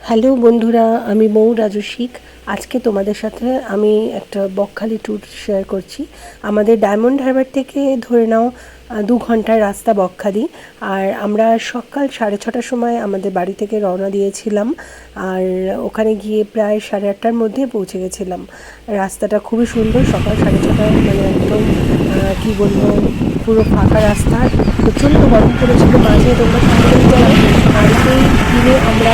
Hello বন্ধুরা, আমি মৌ রাজস্বিক। আজকে তোমাদের সাথে আমি একটা বকখালি ট্যুর শেয়ার করছি। আমাদের ডায়মন্ড হারবার থেকে ধরে নাও 2 ঘন্টার রাস্তা বকখালি। আর আমরা সকাল 6:30টার সময় আমাদের বাড়ি থেকে রওনা দিয়েছিলাম। আর ওখানে গিয়ে প্রায় 8:30টার মধ্যে পৌঁছে গেছিলাম। রাস্তাটা খুবই সুন্দর। সকাল 6:30টায় মানে একদম কী বলবো, পুরো ফাঁকা রাস্তা। প্রচণ্ড গরম পড়েছিল মাঝে, তোমরা থাকতেই জানো। আর সেই দিনে আমরা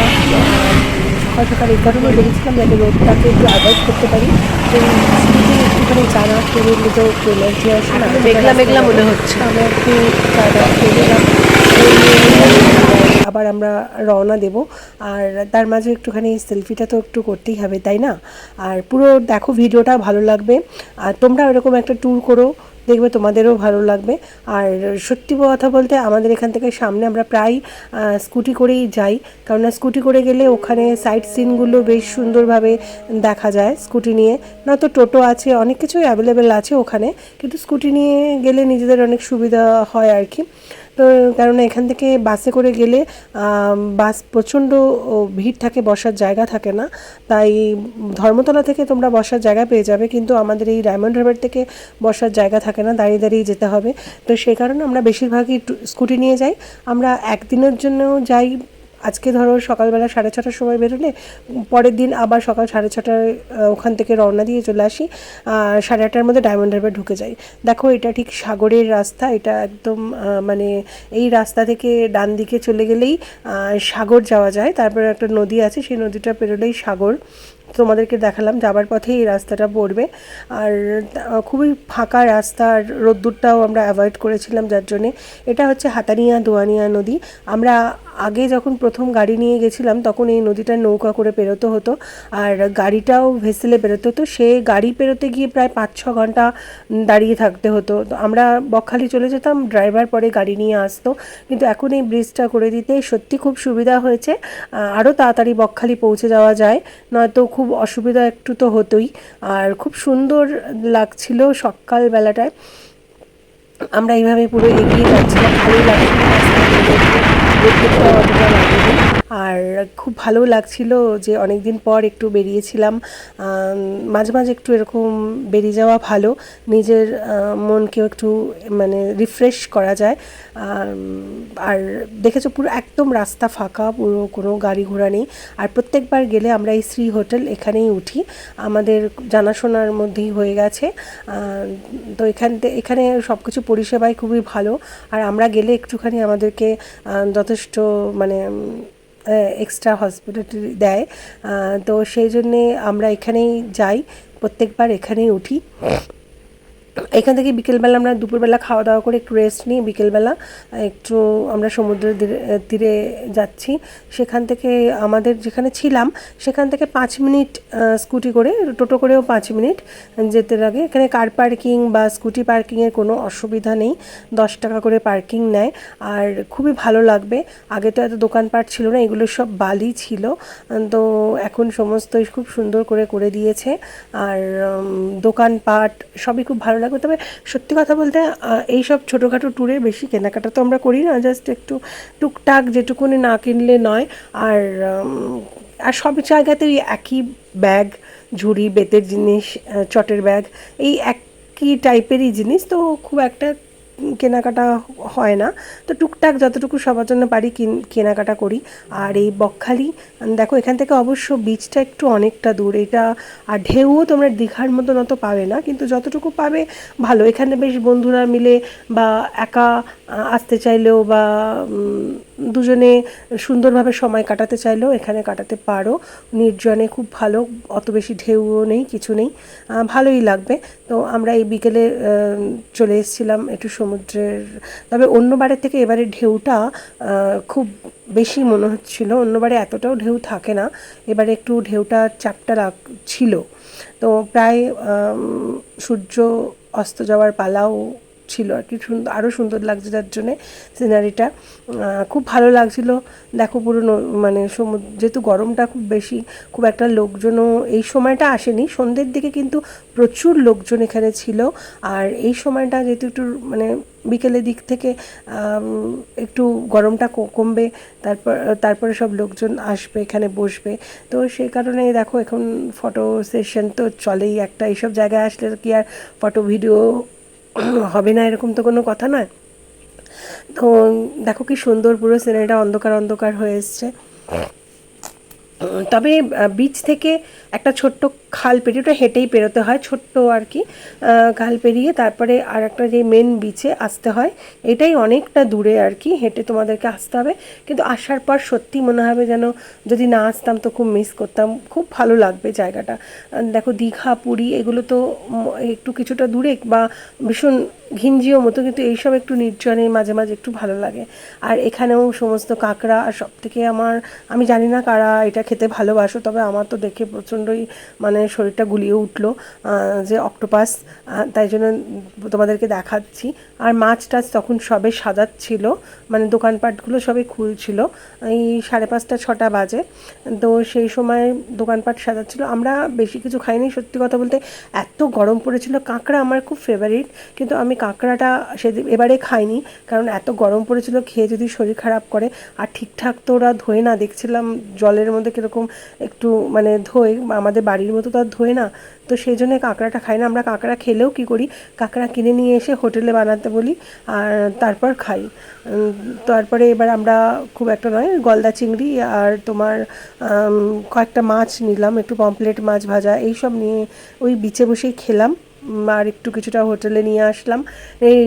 সকাল সকাল এই কারণে বেরিয়েছিলাম যাতে রোদটাকে একটু অ্যাভয়েড করতে পারি। তো স্কুটি একটুখানি চানা খেয়ে নিলে তো একটু এনার্জি আসে না, মেঘলা মেঘলা মনে হচ্ছে। আমরা একটু চাটা খেয়ে নিলাম। আবার আমরা রওনা দেব। আর তার মাঝে একটুখানি সেলফিটা তো একটু করতেই হবে, তাই না? আর পুরো দেখো, ভিডিওটা ভালো লাগবে। আর তোমরা এরকম একটা ট্যুর করো, দেখবে তোমাদেরও ভালো লাগবে। আর সত্যি কথা বলতে আমাদের এখান থেকে সামনে আমরা প্রায় স্কুটি করেই যাই, কারণ স্কুটি করে গেলে ওখানে সাইট সিনগুলো বেশ সুন্দরভাবে দেখা যায় স্কুটি নিয়ে। নয়তো টোটো আছে, অনেক কিছুই অ্যাভেলেবেল আছে ওখানে, কিন্তু স্কুটি নিয়ে গেলে নিজেদের অনেক সুবিধা হয় আর কি। তো কারণ এখান থেকে বাসে করে গেলে বাস প্রচণ্ড ভিড় থাকে, বসার জায়গা থাকে না। তাই ধর্মতলা থেকে তোমরা বসার জায়গা পেয়ে যাবে, কিন্তু আমাদের এই ডায়মন্ড হারবার থেকে বসার জায়গা থাকে না, দাঁড়িয়ে দাঁড়িয়ে যেতে হবে। তো সেই কারণে আমরা বেশিরভাগই স্কুটি নিয়ে যাই। আমরা একদিনের জন্য যাই। আজকে ধরো সকালবেলা 6:30টার সময় বেরোলে পরের দিন আবার সকাল 6:30টায় ওখান থেকে রওনা দিয়ে চলে আসি। 8:30টার মধ্যে ডায়মন্ড হারবার ঢুকে যাই। দেখো, এটা ঠিক সাগরের রাস্তা। এটা একদম মানে এই রাস্তা থেকে ডান দিকে চলে গেলেই সাগর যাওয়া যায়। তারপরে একটা নদী আছে, সেই নদীটা পেরোলেই সাগর। তোমাদেরকে দেখালাম, যাবার পথে এই রাস্তাটা পড়বে। আর খুবই ফাঁকা রাস্তা, আর রোদ্দুরটাও আমরা অ্যাভয়েড করেছিলাম, যার জন্যে। এটা হচ্ছে হাতানিয়া দোয়ানিয়া নদী। আমরা আগে যখন প্রথম গাড়ি নিয়ে গেছিলাম তখন এই নদীটা নৌকা করে পেরোতে হতো, আর গাড়িটাও ভেসেলে পেরোতে হতো। সে গাড়ি পেরোতে গিয়ে প্রায় 5-6 ঘন্টা দাঁড়িয়ে থাকতে হতো। তো আমরা বকখালি চলে যেতাম, ড্রাইভার পরে গাড়ি নিয়ে আসতো। কিন্তু এখন এই ব্রিজটা করে দিতে সত্যি খুব সুবিধা হয়েছে। আরও তাড়াতাড়ি বকখালি পৌঁছে যাওয়া যায়, নয়তো খুব অসুবিধা একটু তো হতোই। আর খুব সুন্দর লাগছিল সকালবেলাটায়। আমরা এইভাবে পুরো এগিয়ে যাচ্ছিলাম, ভালোই লাগছিল রোদ্দুরটাও অতটা লাগেনি। আর খুব ভালো লাগছিল যে অনেক দিন পর একটু বেরিয়েছিলাম। মাঝে মাঝে একটু এরকম বেরিয়ে যাওয়া ভালো, নিজের মনকেও একটু মানে রিফ্রেশ করা যায়। আর দেখেছো, পুরো একদম রাস্তা ফাঁকা, পুরো কোনো গাড়ি ঘোড়া নেই। আর প্রত্যেকবার গেলে আমরা এই শ্রী হোটেল এখানেই উঠি, আমাদের জানাশোনার মধ্যেই হয়ে গেছে। তো এখানে সব কিছু পরিষেবাই খুবই ভালো। আর আমরা গেলে একটুখানি আমাদেরকে যথেষ্ট মানে এক্সট্রা হসপিটালিটি দেয়। তো সেই জন্যে আমরা এখানেই যাই, প্রত্যেকবার এখানেই উঠি। এখান থেকে বিকেলবেলা আমরা দুপুরবেলা খাওয়া দাওয়া করে একটু রেস্ট নিই, বিকেলবেলা একটু আমরা সমুদ্রের তীরে যাচ্ছি। সেখান থেকে আমাদের যেখানে ছিলাম সেখান থেকে 5 মিনিট স্কুটি করে, টোটো করেও 5 মিনিট যেতে লাগে। এখানে কার পার্কিং বা স্কুটি পার্কিংয়ের কোনো অসুবিধা নেই, 10 টাকা করে পার্কিং নেয়। আর খুবই ভালো লাগবে। আগে তো এত দোকানপাট ছিল না, এগুলো সব বালি ছিল। তো এখন সমস্তই খুব সুন্দর করে করে দিয়েছে। আর দোকানপাট সবই খুব ভালো লাগবে। তবে সত্যি কথা বলতে এই সব ছোটোখাটো ট্যুরে বেশি কেনাকাটা তো আমরা করি না, জাস্ট একটু টুকটাক যেটুকুনি না কিনলে নয়। আর আর সব জায়গাতেই একই ব্যাগ, ঝুড়ি, বেতের জিনিস, চটের ব্যাগ, এই একই টাইপেরই জিনিস, তো খুব একটা কেনাকাটা হয় না। তো টুকটাক যতটুকু সবার জন্য পারি কেনাকাটা করি। আর এই বকখালি দেখো, এখান থেকে অবশ্য বিচটা একটু অনেকটা দূর এটা। আর ঢেউও তোমরা দীঘার মতন অত পাবে না, কিন্তু যতটুকু পাবে ভালো। এখানে বেশ বন্ধুরা মিলে বা একা আসতে চাইলেও বা দুজনে সুন্দরভাবে সময় কাটাতে চাইলেও এখানে কাটাতে পারো। নির্জনে খুব ভালো, অত বেশি ঢেউও নেই, কিছু নেই, ভালোই লাগবে। তো আমরা এই বিকেলে চলে এসেছিলাম একটু সমুদ্রের। তবে অন্যবারের থেকে এবারে ঢেউটা খুব বেশি মনে হচ্ছিল, অন্যবারে এতটাও ঢেউ থাকে না, এবারে একটু ঢেউটা চাপটা ছিল। তো প্রায় সূর্য অস্ত যাওয়ার পালাও ছিল আর কি, আরও সুন্দর লাগছে যার জন্যে সিনারিটা খুব ভালো লাগছিল। দেখো পুরো মানে সমুদ্র, যেহেতু গরমটা খুব বেশি, খুব একটা লোকজনও এই সময়টা আসেনি, সন্ধ্যের দিকে কিন্তু প্রচুর লোকজন এখানে ছিল। আর এই সময়টা যেহেতু একটু মানে বিকেলের দিক থেকে একটু গরমটা কমবে, তারপরে সব লোকজন আসবে এখানে বসবে, তো সেই কারণে দেখো এখন ফটো সেশন তো চলেই একটা, এইসব জায়গায় আসলে কি আর ফটো ভিডিও হবে না এরকম তো কোনো কথা নয়। তো দেখো কি সুন্দর পুরো সিনারিটা অন্ধকার অন্ধকার হয়ে এসছে। তবে বিচ থেকে একটা ছোট্ট খাল পেরিয়ে, ওটা হেঁটেই পেরোতে হয়, ছোট্ট আর কি খাল পেরিয়ে তারপরে আর একটা যে মেন বিচে আসতে হয়, এটাই অনেকটা দূরে আর কি, হেঁটে তোমাদেরকে আসতে হবে। কিন্তু আসার পর সত্যি মনে হবে যেন যদি না আসতাম তো খুব মিস করতাম, খুব ভালো লাগবে জায়গাটা। দেখো দীঘা পুরী এগুলো তো একটু কিছুটা দূরে বা ভীষণ ঘিঞ্জিও মতো, কিন্তু এইসব একটু নির্জনে মাঝে মাঝে একটু ভালো লাগে। আর এখানেও সমস্ত কাঁকড়া, আর সব থেকে আমি জানি না কারা এটা খেতে ভালোবাসো, তবে আমার তো দেখে প্রচণ্ডই মানে শরীরটা গুলিয়ে উঠলো যে অক্টোপাস, তাই জন্য তোমাদেরকে দেখাচ্ছি। আর মাছ টাছ তখন সবে সাজাচ্ছিল, মানে দোকানপাটগুলো সবে খুলছিল, এই 5:30 6টা বাজে, তো সেই সময় দোকানপাট সাজাচ্ছিল। আমরা বেশি কিছু খাইনি সত্যি কথা বলতে, এত গরম পড়েছিল। কাঁকড়া আমার খুব ফেভারিট, কিন্তু আমি কাঁকড়াটা এবারে খাইনি, কারণ এত গরম পড়েছিল, খেয়ে যদি শরীর খারাপ করে। আর ঠিকঠাক তো ওরা ধোয় না, দেখছিলাম জলের মধ্যে কীরকম একটু মানে ধোয়, আমাদের বাড়ির মতো তো আর ধোয় না, তো সেই জন্য কাঁকড়াটা খাই না। আমরা কাঁকড়া খেলেও কী করি, কাঁকড়া কিনে নিয়ে এসে হোটেলে বানাতে বলি আর তারপর খাই। তারপরে এবার আমরা খুব একটা নয়, গলদা চিংড়ি আর তোমার কয়েকটা মাছ নিলাম, একটু পমপ্লেট মাছ ভাজা এইসব নিয়ে ওই বিচে বসেই খেলাম, আর একটু কিছুটা হোটেলে নিয়ে আসলাম। এই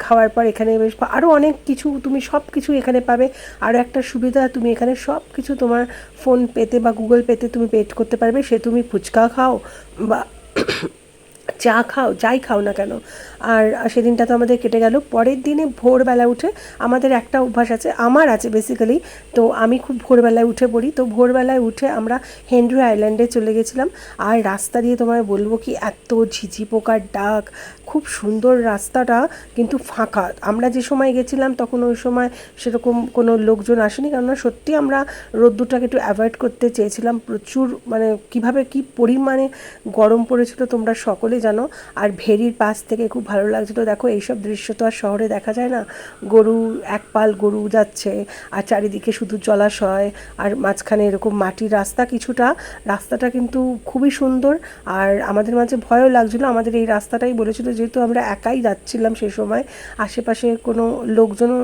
খাওয়ার পর এখানে বেশ আরও অনেক কিছু, তুমি সব কিছু এখানে পাবে। আরও একটা সুবিধা, তুমি এখানে সব কিছু তোমার ফোন পেতে বা গুগল পেতে তুমি পেড করতে পারবে, সে তুমি ফুচকা খাও বা চা খাও, যাই খাও না কেন। আর সেদিনটা তো আমাদের কেটে গেল। পরের দিনে ভোরবেলা উঠে, আমাদের একটা অভ্যাস আছে, আমার আছে বেসিক্যালি, তো আমি খুব ভোরবেলায় উঠে পড়ি, তো ভোরবেলায় উঠে আমরা হেনরি আইল্যান্ডে চলে গেছিলাম। আর রাস্তা দিয়ে তোমায় বলবো কি, এত ঝিঝি পোকার ডাক, খুব সুন্দর রাস্তাটা, কিন্তু ফাঁকা। আমরা যে সময় গেছিলাম তখন ওই সময় সেরকম কোনো লোকজন আসেনি, কেননা সত্যি আমরা রোদ্দুরটাকে একটু অ্যাভয়েড করতে চেয়েছিলাম। প্রচুর মানে কীভাবে কী পরিমাণে গরম পড়েছিল তোমরা সকলে জানো। আর ভেরির পাশ থেকে খুব ভালো লাগছিলো। দেখো এইসব দৃশ্য তো আর শহরে দেখা যায় না, গরু, এক পাল গরু যাচ্ছে, আর চারিদিকে শুধু জলাশয়, আর মাঝখানে এরকম মাটির রাস্তা কিছুটা, রাস্তাটা কিন্তু খুবই সুন্দর। আর আমাদের মাঝে ভয়ও লাগছিলো, আমাদের এই রাস্তাটাই বলেছিল, যেহেতু আমরা একাই যাচ্ছিলাম সে সময়, আশেপাশে কোনো লোকজনও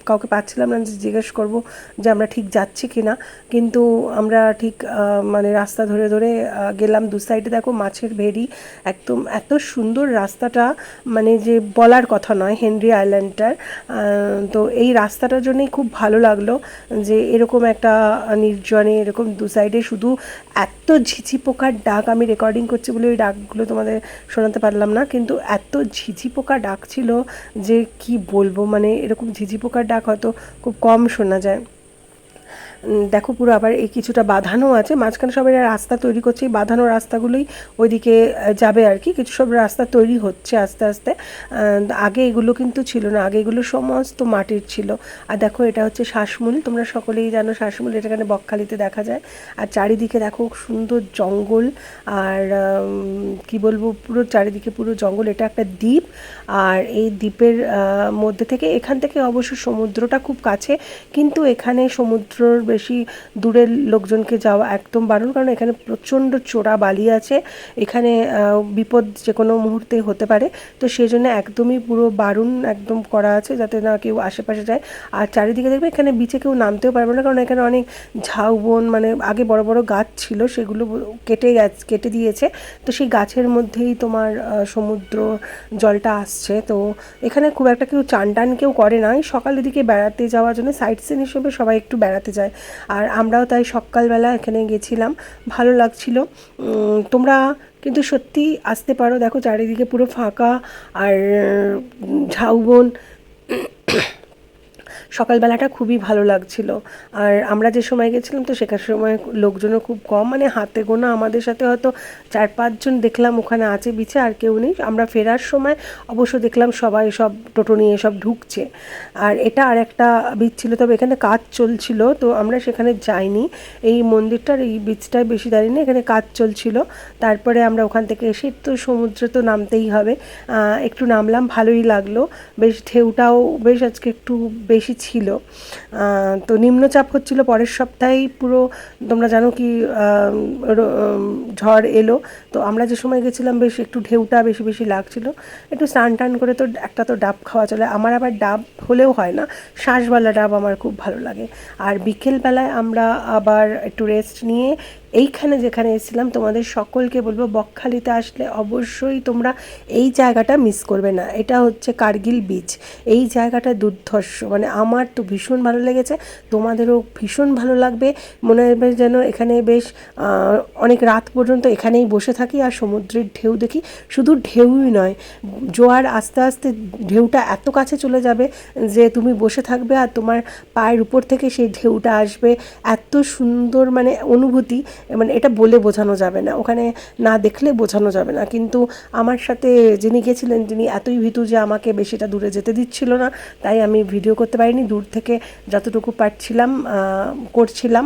কাউকে পাচ্ছিলাম না যে জিজ্ঞেস করবো যে আমরা ঠিক যাচ্ছি কি না, কিন্তু আমরা ঠিক মানে রাস্তা ধরে ধরে গেলাম। দু সাইডে দেখো মাছের ভেরি, একদম এত সুন্দর রাস্তাটা, মানে যে বলার কথা নয় হেনরি আইল্যান্ডটার। তো এই রাস্তাটার জন্যই খুব ভালো লাগলো, যে এরকম একটা নির্জনে এরকম দু সাইডে শুধু এত ঝিঝি পোকার ডাক, আমি রেকর্ডিং করছি বলে ওই ডাকগুলো তোমাদের শোনাতে পারলাম না, কিন্তু এত ঝিঝি পোকা ডাক ছিল যে কি বলবো, মানে এরকম ঝিঝি পোকার ডাক হয়তো খুব কম শোনা যায়। দেখো পুরো আবার এই কিছুটা বাঁধানো আছে, মাঝখানে সবাই রাস্তা তৈরি করছে, এই বাঁধানো রাস্তাগুলোই ওইদিকে যাবে আর কি, কিছু সব রাস্তা তৈরি হচ্ছে আস্তে আস্তে। আগে এগুলো কিন্তু ছিল না, আগে এগুলো সমস্ত মাটির ছিল। আর দেখো এটা হচ্ছে শ্বাসমূল, তোমরা সকলেই জানো শ্বাসমূল, এটা এখানে বকখালিতে দেখা যায়। আর চারিদিকে দেখো সুন্দর জঙ্গল, আর কি বলবো, পুরো চারিদিকে পুরো জঙ্গল। এটা একটা দ্বীপ, আর এই দ্বীপের মধ্যে থেকে, এখান থেকে অবশ্য সমুদ্রটা খুব কাছে, কিন্তু এখানে সমুদ্রর বেশি দূরের লোকজনকে যাওয়া একদম বারণ, কারণ এখানে প্রচণ্ড চোরা বালি আছে, এখানে বিপদ যে কোনো মুহূর্তে হতে পারে, তো সেই জন্য একদমই পুরো বারণ একদম করা আছে, যাতে না কেউ আশেপাশে যায়। আর চারিদিকে দেখবে এখানে বিচে কেউ নামতেও পারবে না, কারণ এখানে অনেক ঝাউবন, মানে আগে বড় বড় গাছ ছিল, সেগুলো কেটে দিয়েছে, তো সেই গাছের মধ্যেই তোমার সমুদ্র জলটা আসছে। তো এখানে খুব একটা কেউ চান টান কেউ করে না, সকালের দিকে বেড়াতে যাওয়ার জন্য সাইট সিন হিসেবে সবাই একটু বেড়াতে যায়, আর আমরাও তাই সকালবেলা এখানে গেছিলাম, ভালো লাগছিল। তোমরা কিন্তু সত্যি আসতে পারো, দেখো চারিদিকে পুরো ফাঁকা, আর ঝাউবন, সকালবেলাটা খুবই ভালো লাগছিল। আর আমরা যে সময় গেছিলাম তো সেখানে সময় লোকজনও খুব কম, মানে হাতে গোনা, আমাদের সাথে হয়তো 4-5 জন দেখলাম ওখানে আছে বিচে, আর কেউ নেই। আমরা ফেরার সময় অবশ্য দেখলাম সবাই সব টোটো নিয়ে সব ঢুকছে। আর এটা আর একটা বিচ ছিল, তবে এখানে কাজ চলছিল তো আমরা সেখানে যাইনি। এই মন্দিরটার এই বিচটায় বেশি দাঁড়িয়ে নেই, এখানে কাজ চলছিল। তারপরে আমরা ওখান থেকে এসে তো সমুদ্রে তো নামতেই হবে, একটু নামলাম, ভালোই লাগলো। বেশ ঢেউটাও বেশ আজকে একটু বেশি ছিল। তো নিম্নচাপ হচ্ছিল পরের সপ্তাহেই পুরো, তোমরা জানো কি ঝড় এলো। তো আমরা যে সময় গেছিলাম বেশ একটু ঢেউটা বেশি বেশি লাগছিল। একটু স্নান টান করে তো একটা তো ডাব খাওয়া চলে, আমার আবার ডাব হলেও হয় না, শাঁসওয়ালা ডাব আমার খুব ভালো লাগে। আর বিকেলবেলায় আমরা আবার একটু রেস্ট নিয়ে এইখানে যেখানে এসেছিলাম, তোমাদের সকলকে বলবো বকখালিতে আসলে অবশ্যই তোমরা এই জায়গাটা মিস করবে না। এটা হচ্ছে কার্গিল বিচ। এই জায়গাটা দুর্ধর্ষ, মানে আমার তো ভীষণ ভালো লেগেছে, তোমাদেরও ভীষণ ভালো লাগবে। মনে হবে যেন এখানে বেশ অনেক রাত পর্যন্ত এখানেই বসে থাকি আর সমুদ্রের ঢেউ দেখি। শুধু ঢেউই নয়, জোয়ার আস্তে আস্তে ঢেউটা এত কাছে চলে যাবে যে তুমি বসে থাকবে আর তোমার পায়ের উপর থেকে সেই ঢেউটা আসবে। এত সুন্দর মানে অনুভূতি, মানে এটা বলে বোঝানো যাবে না, ওখানে না দেখলে বোঝানো যাবে না। কিন্তু আমার সাথে যিনি গেছিলেন তিনি এতই ভীতু যে আমাকে বেশিটা দূরে যেতে দিচ্ছিল না, তাই আমি ভিডিও করতে পারিনি। দূর থেকে যতটুকু পারছিলাম করছিলাম।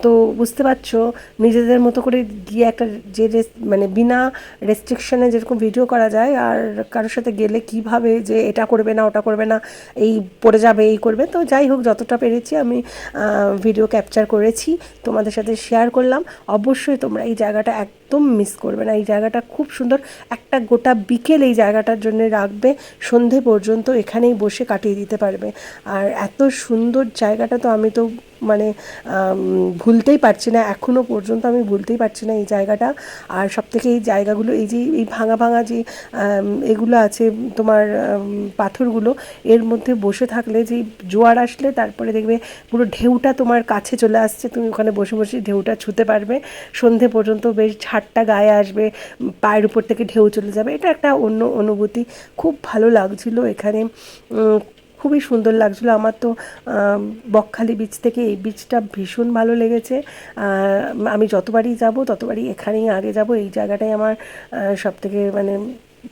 তো বুঝতে পারছো, নিজেদের মতো করে গিয়ে একটা যে মানে বিনা রেস্ট্রিকশনে যেরকম ভিডিও করা যায়, আর কারোর সাথে গেলে কিভাবে যে এটা করবে না ওটা করবে না, এই পড়ে যাবে এই করবে। তো যাই হোক, যতটা পেরেছি আমি ভিডিও ক্যাপচার করেছি, তোমাদের সাথে শেয়ার করলাম। অবশ্যই তোমরা এই জায়গাটা একদম মিস করবে না, এই জায়গাটা খুব সুন্দর। একটা গোটা বিকেল এই জায়গাটার জন্য রাখবে, সন্ধে পর্যন্ত এখানেই বসে কাটিয়ে দিতে পারবে। আর এত সুন্দর জায়গাটা তো আমি তো মানে ভুলতেই পারছি না, এখনও পর্যন্ত আমি ভুলতেই পারছি না এই জায়গাটা। আর সবথেকে এই জায়গাগুলো, এই যে এই ভাঙা ভাঙা যে এগুলো আছে তোমার পাথরগুলো, এর মধ্যে বসে থাকলে যে জোয়ার আসলে তারপরে দেখবে পুরো ঢেউটা তোমার কাছে চলে আসছে, তুমি ওখানে বসে বসে ঢেউটা ছুঁতে পারবে। সন্ধে পর্যন্ত বেশ ঝাড়টা গায়ে আসবে, পায়ের উপর থেকে ঢেউ চলে যাবে। এটা একটা অন্য অনুভূতি, খুব ভালো লাগছিল এখানে, খুবই সুন্দর লাগছিলো আমার তো। বকখালি বিচ থেকে এই বিচটা ভীষণ ভালো লেগেছে। আমি যতবারই যাব ততবারই এখানেই আগে যাব, এই জায়গাটাই আমার সবথেকে মানে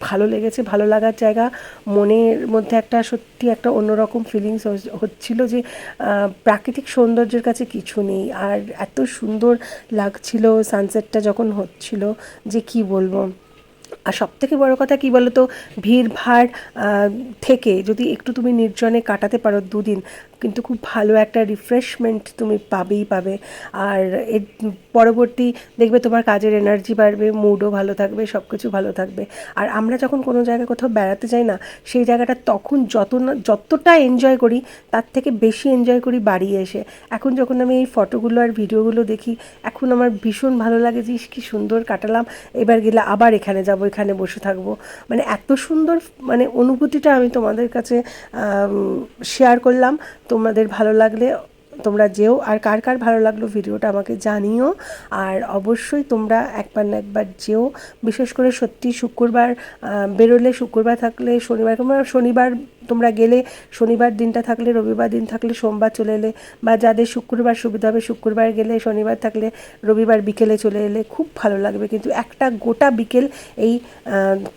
ভালো লেগেছে, ভালো লাগার জায়গা। মনের মধ্যে একটা সত্যি একটা অন্যরকম ফিলিংস হচ্ছিল যে প্রাকৃতিক সৌন্দর্যের কাছে কিছু নেই। আর এত সুন্দর লাগছিল সানসেটটা যখন হচ্ছিল যে কি বলবো। আর সবথেকে বড় কথা কী বলো তো, ভিড়ভাড় থেকে যদি একটু তুমি নির্জনে কাটাতে পারো দুদিন, কিন্তু খুব ভালো একটা রিফ্রেশমেন্ট তুমি পাবেই পাবে। আর এর পরবর্তী দেখবে তোমার কাজের এনার্জি বাড়বে, মুডও ভালো থাকবে, সব কিছু ভালো থাকবে। আর আমরা যখন কোনো জায়গায় কোথাও বেড়াতে যাই না, সেই জায়গাটা তখন যতটা এনজয় করি তার থেকে বেশি এনজয় করি বাড়ি এসে। এখন যখন আমি এই ফটোগুলো আর ভিডিওগুলো দেখি, এখন আমার ভীষণ ভালো লাগে যে কি সুন্দর কাটালাম, এবার গেলে আবার এখানে যাব, এখানে বসে থাকবো। মানে এত সুন্দর মানে অনুভূতিটা আমি তোমাদের কাছে শেয়ার করলাম। তোমাদের ভালো লাগলে তোমরা যেও, আর কার কার ভালো লাগলো ভিডিওটা আমাকে জানিও। আর অবশ্যই তোমরা একবার না একবার যেও, বিশেষ করে সত্যি শুক্রবার বেরোলে, শুক্রবার থাকলে শনিবার তোমরা গেলে, শনিবার দিনটা থাকলে রবিবার দিন থাকলে সোমবার চলে এলে, বা যাদের শুক্রবার সুবিধা হবে শুক্রবার গেলে, শনিবার থাকলে রবিবার বিকেলে চলে এলে খুব ভালো লাগবে। কিন্তু একটা গোটা বিকেল এই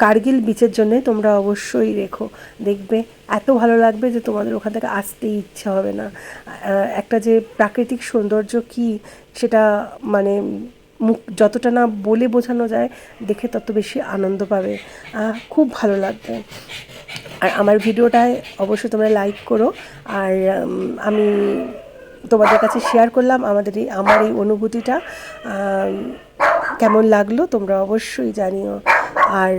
কার্গিল বিচের জন্যে তোমরা অবশ্যই রেখো, দেখবে এত ভালো লাগবে যে তোমাদের ওখান থেকে আসতেই ইচ্ছা হবে না। একটা যে প্রাকৃতিক সৌন্দর্য কি সেটা মানে মুখ যতটা না বলে বোঝানো যায়, দেখে তত বেশি আনন্দ পাবে, খুব ভালো লাগবে। আর আমার ভিডিওটায় অবশ্যই তোমরা লাইক করো। আর আমি তোমাদের কাছে শেয়ার করলাম আমার এই অনুভূতিটা, কেমন লাগলো তোমরা অবশ্যই জানিও। আর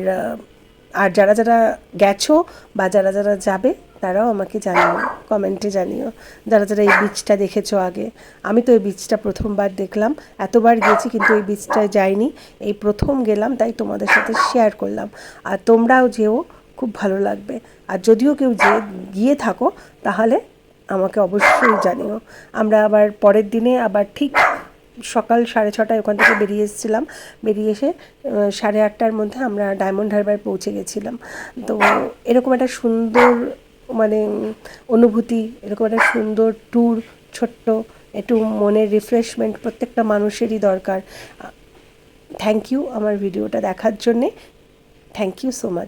আর যারা যারা গেছো বা যারা যারা যাবে তারাও আমাকে জানিও, কমেন্টে জানিও, যারা যারা এই বিচটা দেখেছো আগে। আমি তো এই বিচটা প্রথমবার দেখলাম, এতবার গেছি কিন্তু এই বিচটায় যাইনি, এই প্রথম গেলাম, তাই তোমাদের সাথে শেয়ার করলাম। আর তোমরাও যেও, খুব ভালো লাগবে। আর যদিও কেউ গিয়ে থাকো তাহলে আমাকে অবশ্যই জানিও। আমরা আবার পরের দিনে আবার ঠিক সকাল 6:30টায় ওখান থেকে বেরিয়ে এসেছিলাম, বেরিয়ে এসে 8:30টার মধ্যে আমরা ডায়মন্ড হারবার পৌঁছে গেছিলাম। তো এরকম একটা সুন্দর মানে অনুভূতি, এরকম একটা সুন্দর ট্যুর, ছোট্ট একটু মনের রিফ্রেশমেন্ট প্রত্যেকটা মানুষেরই দরকার। থ্যাংক ইউ আমার ভিডিওটা দেখার জন্যে। Thank you so much.